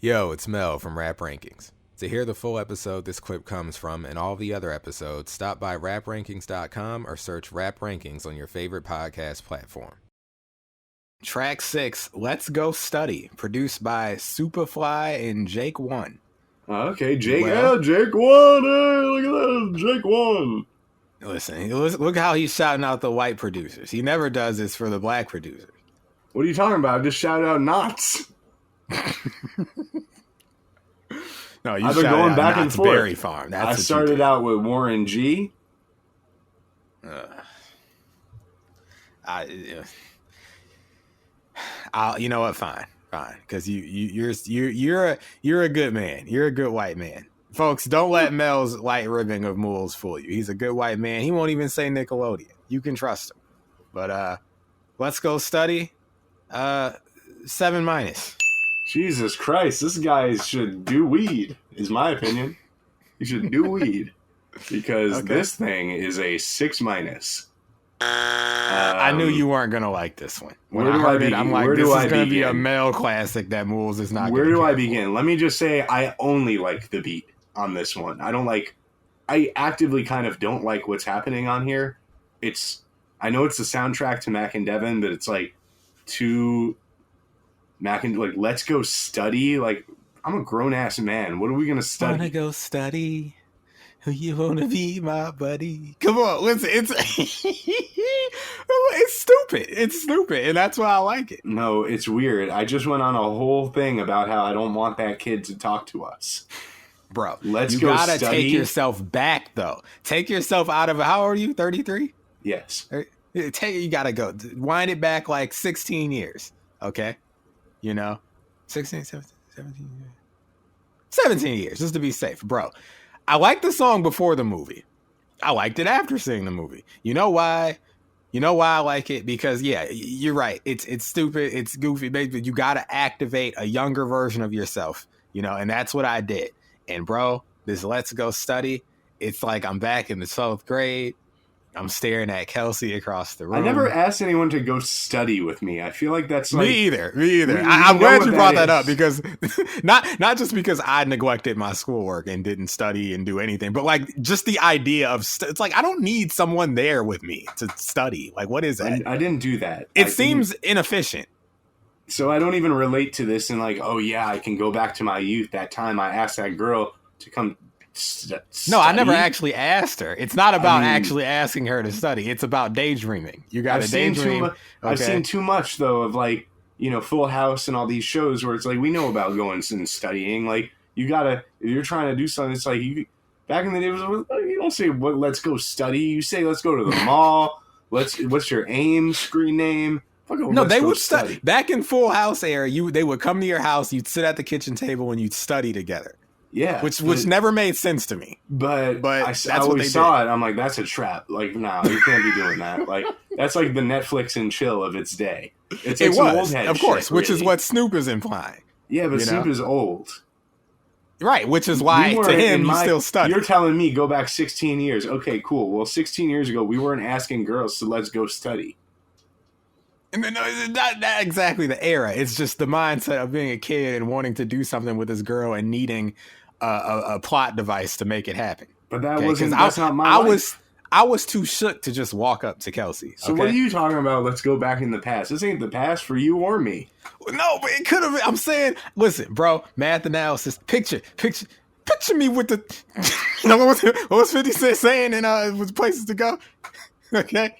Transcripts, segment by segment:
Yo, it's Mel from Rap Rankings. To hear the full episode this clip comes from and all the other episodes, stop by raprankings.com or search Rap Rankings on your favorite podcast platform. Track 6, Let's Go Study, produced by Superfly and Jake One. Okay, Jake. Well, Jake One. Hey, look at that, Jake One. Listen, look how he's shouting out the white producers. He never does this for the black producers. What are you talking about? I just shouted out Knots. No, you I've been going back and forth. Berry Farm. I started out with Warren G. You know what? Fine, because you're a good man. You're a good white man, folks. Don't let Mel's light ribbing of Moulz fool you. He's a good white man. He won't even say Nickelodeon. You can trust him. But Let's Go Study. 7-. Jesus Christ, this guy should do weed, is my opinion. He should do weed. Because this thing is a 6-. I knew you weren't going to like this one. When I heard it, I'm like, this is going to be a male classic that Moulz is not going to Where do I begin? Let me just say, I only like the beat on this one. I actively kind of don't like what's happening on here. I know it's the soundtrack to Mac and Devin, but it's like too... Mac and Let's Go Study. Like, I'm a grown ass man. What are we gonna study? Wanna go study? Who you wanna be, my buddy? Come on, listen. It's stupid. It's stupid, and that's why I like it. No, it's weird. I just went on a whole thing about how I don't want that kid to talk to us, bro. You gotta take yourself back, though. Take yourself out of. How old are you? 33. Yes. You gotta go. Wind it back like 16 years. Okay. 16, 17 years, just to be safe. Bro, I liked the song before the movie. I liked it after seeing the movie. You know why? I like it? Because, yeah, you're right. It's stupid. It's goofy. But you got to activate a younger version of yourself, and that's what I did. And, bro, this Let's Go Study, it's like I'm back in the 12th grade. I'm staring at Kelsey across the room. I never asked anyone to go study with me. I feel like that's like... Me either. I'm glad you brought that up because not just because I neglected my schoolwork and didn't study and do anything, but like just the idea of... it's like I don't need someone there with me to study. Like, what is that? I didn't do that. It seems inefficient. So I don't even relate to this and like, oh yeah, I can go back to my youth. That time I asked that girl to come... No, I never actually asked her. It's not about actually asking her to study. It's about daydreaming. You got to daydream. I've seen too much though of like, Full House and all these shows where it's like we know about going and studying. Like you gotta, if you're trying to do something, it's like back in the day you don't say let's go study. You say let's go to the mall. What's your screen name? No, they would study. Back in Full House era, they would come to your house. You'd sit at the kitchen table and you'd study together. Yeah, which never made sense to me. But I always saw it. I'm like, that's a trap. Like, no, you can't be doing that. Like, that's like the Netflix and chill of its day. It's like some old head of course, shit, which really. is what Snoop is implying. Yeah, but Snoop is old. Right, which is why to him you still study. You're telling me go back 16 years. Okay, cool. Well, 16 years ago, we weren't asking girls to let's go study. And then, not exactly the era. It's just the mindset of being a kid and wanting to do something with this girl and needing a plot device to make it happen. But that's not my life. I was too shook to just walk up to Kelsey. So what are you talking about? Let's go back in the past. This ain't the past for you or me. No, but it could have been. I'm saying, listen, bro, math analysis. Picture me with the, what was 50 Cent saying in with Places to Go? Okay.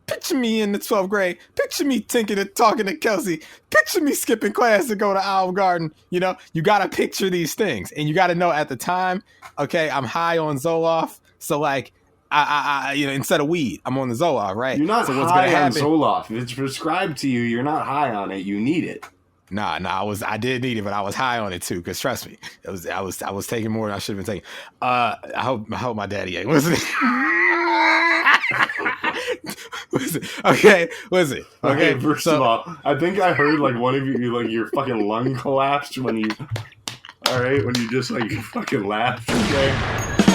Picture me in the 12th grade. Picture me thinking and talking to Kelsey. Picture me skipping class to go to Olive Garden. You got to picture these things. And you got to know at the time, okay, I'm high on Zoloft. So, like, I instead of weed, I'm on the Zoloft, right? You're not high on Zoloft. If it's prescribed to you, you're not high on it. You need it. Nah, I did need it, but I was high on it too. Cause trust me, I was taking more than I should have been taking. I hope my daddy ain't listening. Okay. First of all, I think I heard like one of you, like your fucking lung collapsed when you just like fucking laughed. Okay,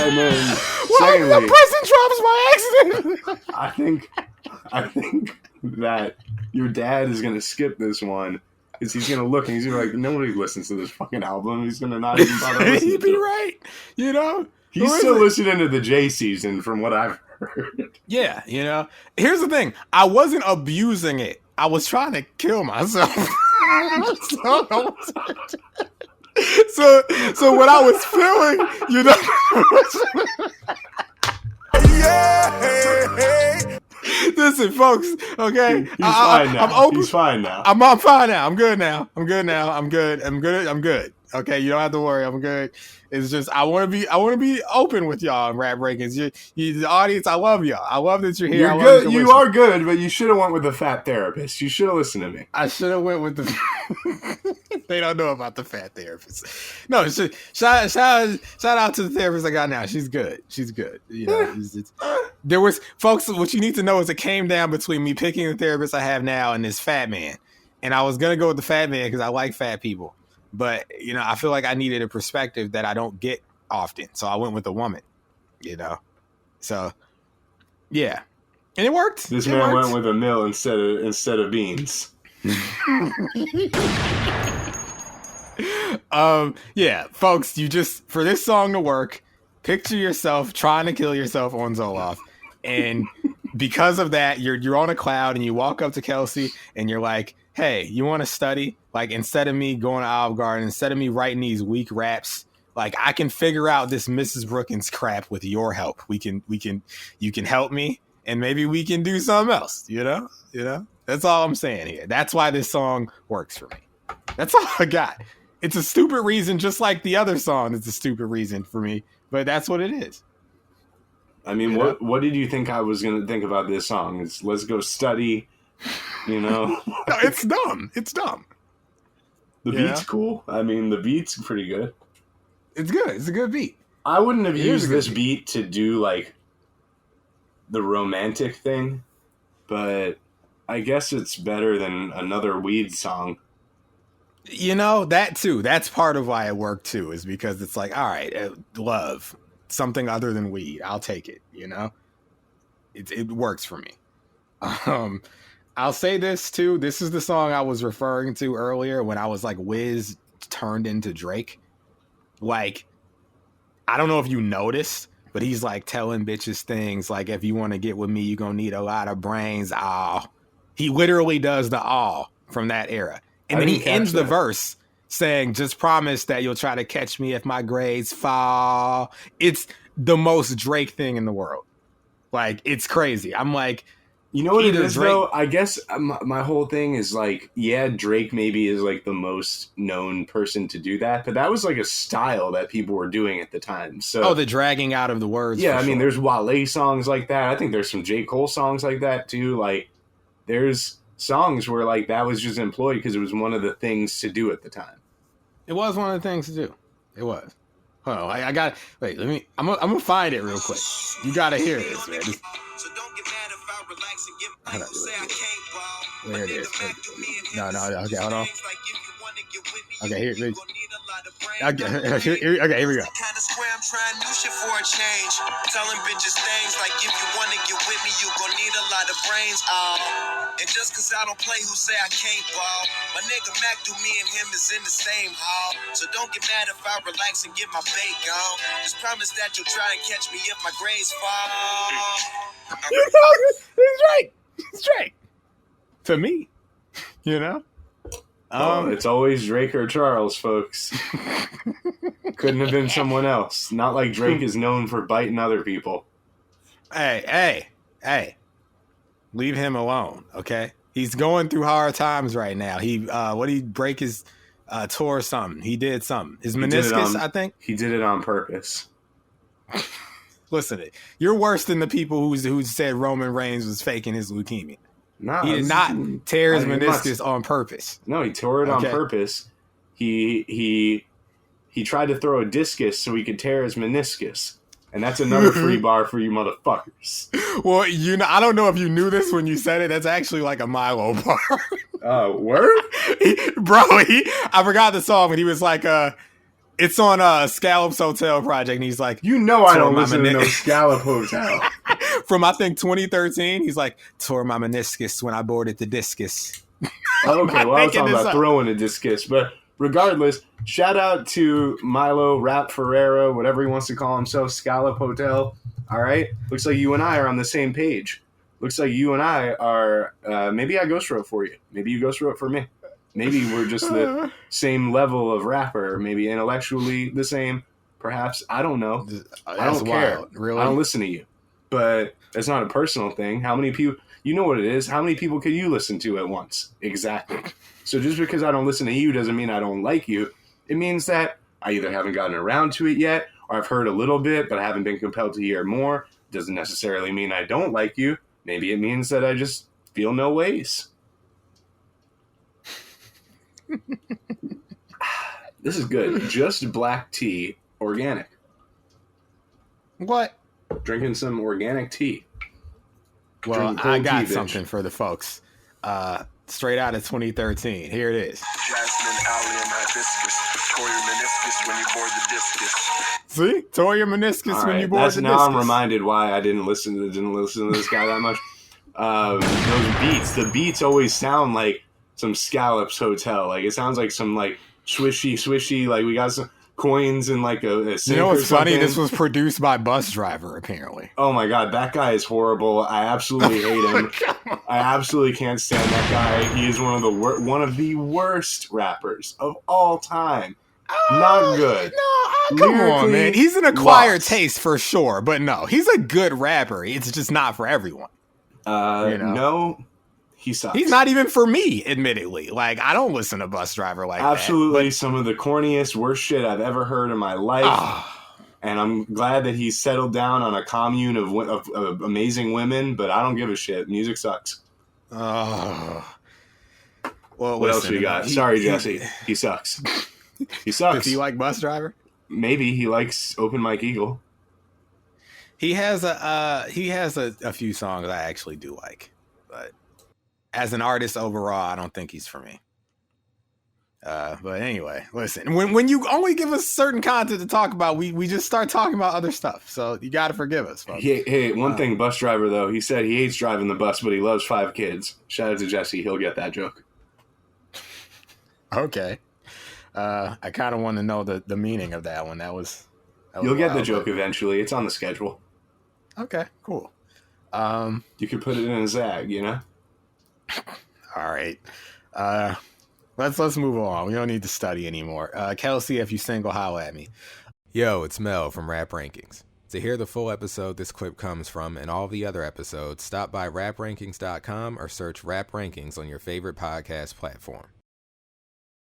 and then secondly, the person drops by accident. I think that your dad is gonna skip this one Because he's gonna look and he's gonna be like, nobody listens to this fucking album. He's gonna not even bother listening. He'd be right. You know, he's still listening to the J season, from what I've heard. Yeah, you know. Here's the thing: I wasn't abusing it. I was trying to kill myself. So what I was feeling, you know. Yeah. Listen, folks. Okay, He's fine now. I'm open. He's fine now. I'm fine now. I'm good now. I'm good. Okay, you don't have to worry. I'm good. It's just I want to be open with y'all in Rap Breakings. You, the audience, I love y'all. I love that you're here. You're good. You are good, but you should have went with the fat therapist. You should have listened to me. I should have went with the. They don't know about the fat therapist. No, shout out to the therapist I got now. She's good. You know, there was folks. What you need to know is it came down between me picking the therapist I have now and this fat man, and I was gonna go with the fat man because I like fat people. But, you know, I feel like I needed a perspective that I don't get often. So I went with a woman, you know. So, yeah. And it worked. This man went with a mill instead of beans. Yeah, folks, you just, for this song to work, picture yourself trying to kill yourself on Zoloft. And because of that, you're on a cloud and you walk up to Kelsey and you're like, hey, you want to study? Like, instead of me going to Olive Garden, instead of me writing these weak raps, like, I can figure out this Mrs. Brookins crap with your help. You can help me, and maybe we can do something else. You know. That's all I'm saying here. That's why this song works for me. That's all I got. It's a stupid reason, just like the other song. It's a stupid reason for me, but that's what it is. I mean, what did you think I was gonna think about this song? It's let's go study. You know, no, it's dumb. The beat's cool. I mean, the beat's pretty good. It's good. It's a good beat. I wouldn't have used this beat to do like the romantic thing, but I guess it's better than another weed song. You know, that too. That's part of why it worked too, is because it's like, all right, love, something other than weed. I'll take it. You know, it works for me. I'll say this too. This is the song I was referring to earlier when I was like, Wiz turned into Drake. Like, I don't know if you noticed, but he's like telling bitches things like, if you want to get with me, you're going to need a lot of brains. He literally does the from that era. And then he ends the verse saying, just promise that you'll try to catch me if my grades fall. It's the most Drake thing in the world. Like, it's crazy. I'm like, you know what it is, though? I guess my whole thing is like, yeah, Drake maybe is like the most known person to do that, but that was like a style that people were doing at the time. So, the dragging out of the words. Yeah, I mean, there's Wale songs like that. I think there's some J. Cole songs like that, too. Like, there's songs where like that was just employed because it was one of the things to do at the time. It was one of the things to do. It was. Hold on, I got. Wait, let me. I'm gonna find it real quick. You gotta hear this, man. There it is. No, okay, hold on. Okay, here we go. Okay, here we go. Kind of square, I'm trying new shit for a change. Telling bitches things like, if you want to get with me, you gon' need a lot of brains. And just cause I don't play, who say I can't ball? My nigga Mac do, me and him is in the same hall. So don't get mad if I relax and get my bait gone. Just promise that you'll try and catch me if my grades fall. You know, it's Drake. To me, you know. It's always Drake or Charles, folks. Couldn't have been someone else. Not like Drake is known for biting other people. Hey. Leave him alone, okay? He's going through hard times right now. He break his tore something. He did something. His meniscus, I think. He did it on purpose. Listen, you're worse than the people who said Roman Reigns was faking his leukemia. No, he did not tear his meniscus on purpose. No, he tore it on purpose. He tried to throw a discus so he could tear his meniscus. And that's another free bar for you motherfuckers. Well, I don't know if you knew this when you said it. That's actually like a Milo bar. Word? I forgot the song, but he was like, it's on Scallops Hotel Project, and he's like, I don't listen to no Scallop Hotel. From, I think, 2013, he's like, tore my meniscus when I boarded the discus. Okay, well, I was talking about up. throwing a discus, but regardless, shout out to Milo, Rap Ferrero, whatever he wants to call himself, Scallop Hotel. All right, looks like you and I are on the same page. Looks like you and I are. Maybe I ghost wrote for you. Maybe you ghost wrote for me. Maybe we're just the same level of rapper. Maybe intellectually the same. Perhaps, I don't know. I don't care. Really? I don't listen to you. But that's not a personal thing. How many people? You know what it is. How many people can you listen to at once? Exactly. So just because I don't listen to you doesn't mean I don't like you. It means that I either haven't gotten around to it yet, or I've heard a little bit, but I haven't been compelled to hear more. It doesn't necessarily mean I don't like you. Maybe it means that I just feel no ways. This is good. Just black tea, organic. What? Drinking some organic tea. Well, Drinking cold I got tea, bitch. something for the folks. Straight out of 2013. Here it is. Jasmine, allium, hibiscus, tore your meniscus when you board the discus. See? Tore your meniscus All when right, you board the now discus. I'm reminded why I didn't listen to this guy that much. Those beats. The beats always sound like some Scallops Hotel. Like it sounds like some like swishy. Like we got some coins in like a sink. You know what's or something. funny? This was produced by Bus Driver, apparently. Oh my god, that guy is horrible. I absolutely hate him. I absolutely can't stand that guy. He is one of the worst rappers of all time. Not good. No, come on, Lyrically man. He's an acquired lost. taste for sure, but no, he's a good rapper. It's just not for everyone. No, he sucks. He's not even for me, admittedly. Like, I don't listen to Bus Driver like Absolutely some of the corniest, worst shit I've ever heard in my life. that. And I'm glad that he's settled down on a commune of amazing women, but I don't give a shit. Music sucks. Well, What else we got? Sorry, Jesse. He sucks. He sucks. Does he like Bus Driver? Maybe he likes Open Mike Eagle. He has a few songs I actually do like, but as an artist overall, I don't think he's for me. But anyway, listen, when you only give us certain content to talk about, we just start talking about other stuff. So you got to forgive us, folks. Hey, one thing, Bus Driver, though, he said he hates driving the bus, but he loves 5 kids. Shout out to Jesse. He'll get that joke. Okay. I kind of want to know the meaning of that one. That was You'll get the wild, joke but- eventually. It's on the schedule. Okay, cool. You could put it in a zag, you know? All right. Let's move on. We don't need to study anymore. Kelsey, if you single, holla at me. Yo, it's Mel from Rap Rankings. To hear the full episode this clip comes from and all the other episodes, stop by raprankings.com or search Rap Rankings on your favorite podcast platform.